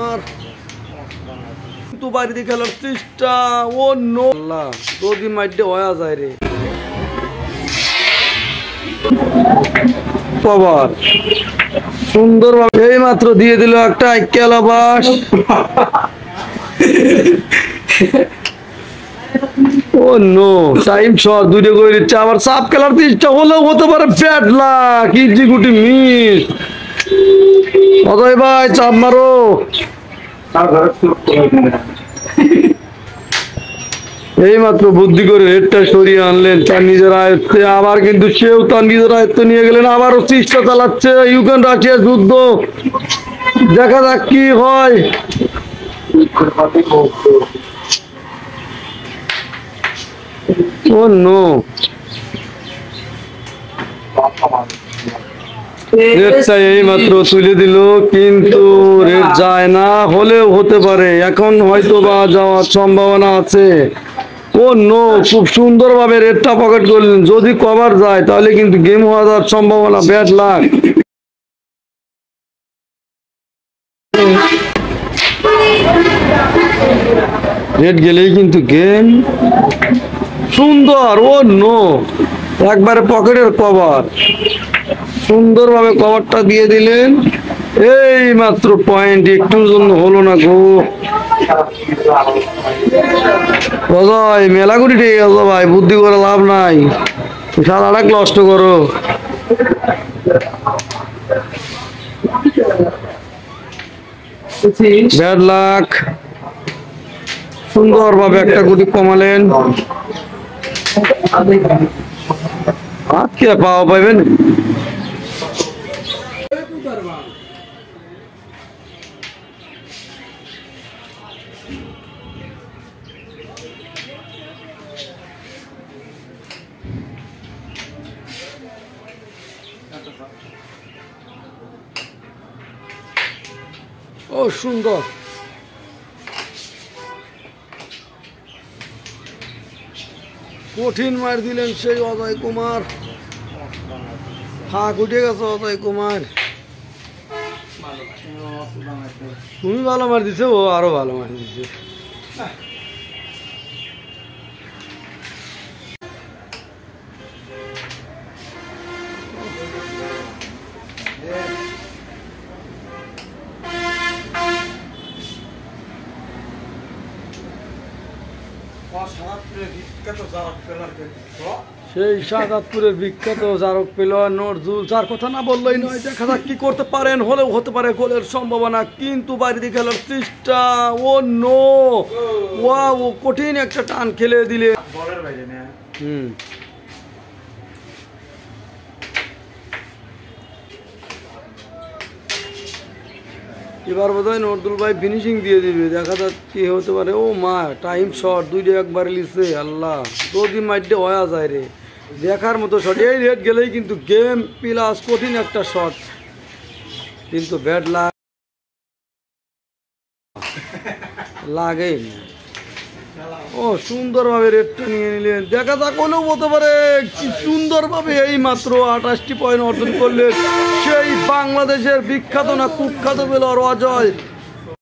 আর কিন্তু বাড়িতে খেলার চেষ্টা ও নো যদি মাইডে হয়ে যায় রে কভার সুন্দর ভাবে এই মাত্র দিয়ে দিল একটা কেলাবাস ও নো টাইম শট দুইটা করে দিচ্ছে আবার সাপ খেলার চেষ্টা হলেও হতে পারে ব্যাড লাক ইজি গুটি মিস অজয় ভাই চাপ মারো এই মাত্র বুদ্ধি করে হেডটা সরিয়ে আনলেন তার নিজের আয়ত্তে আবার কিন্তু সেও তার নিজের আয়ত্তে নিয়ে গেলেন আবারও চেষ্টা চালাচ্ছে ইউক্রেন রাশিয়া যুদ্ধ দেখা যাক কি হয় ও নো রেডটা এই মাত্র তুলে দিল কিন্তু রেড যায় না হলেও হতে পারে এখন হয়তো বা যাওয়ার সম্ভাবনা আছে ও নো খুব সুন্দর ভাবে রেডটা পকেট করলেন যদি কভার যায় তাহলে কিন্তু গেম হওয়ার সম্ভাবনা ব্যাড লাক রেড গেলেই কিন্তু গেম সুন্দর ও নো একবারে পকেটের কভার সুন্দরভাবে কভারটা দিয়ে দিলেন এই মাত্র পয়েন্ট একটুর জন্য হলো না গো অজয় মেলাগুড়ি ঠিক আছে ভাই বুদ্ধি করে লাভ নাই সারাটা নষ্ট করো ব্যাড লাক সুন্দরভাবে একটা গুটি কমালেন আজকে পাওয়া পাইবেন ও সুন্দর কঠিন মার দিলেন সেই অজয় কুমার ফাঁক উঠে গেছে অজয় কুমার তুমি ভালো মার দিছে ও আরো ভালো মার দিছে সেই শাহজাদপুরের বিখ্যাত জারক পেলোয়ার নজরুল যার কথা না বললেই নয় দেখা যাক কি করতে পারেন হলেও হতে পারে গোলের সম্ভাবনা কিন্তু বাড়িতে খেলার চেষ্টা ও নো ওয়াও কঠিন একটা টান খেলে দিলে এবার বোধহয় নজরুল ভাই ফিনিশিং দিয়ে দিবে দেখা যাক কি হতে পারে ও মা টাইম শট দুইটা একবার লিখছে আল্লাহ যদি মাইডে হয়ে যায় রে দেখার মতো শট এই রেড গেলেই কিন্তু গেম প্লাস কঠিন একটা শট কিন্তু ব্যাড লাগে ও সুন্দরভাবে রেডটা নিয়ে নিলেন দেখা যাক হলেও হতে পারে কি সুন্দরভাবে এই মাত্র 28টি পয়েন্ট অর্জন করলেন সেই বাংলাদেশের বিখ্যাত না কুখ্যাত পেলোয়ার অজয়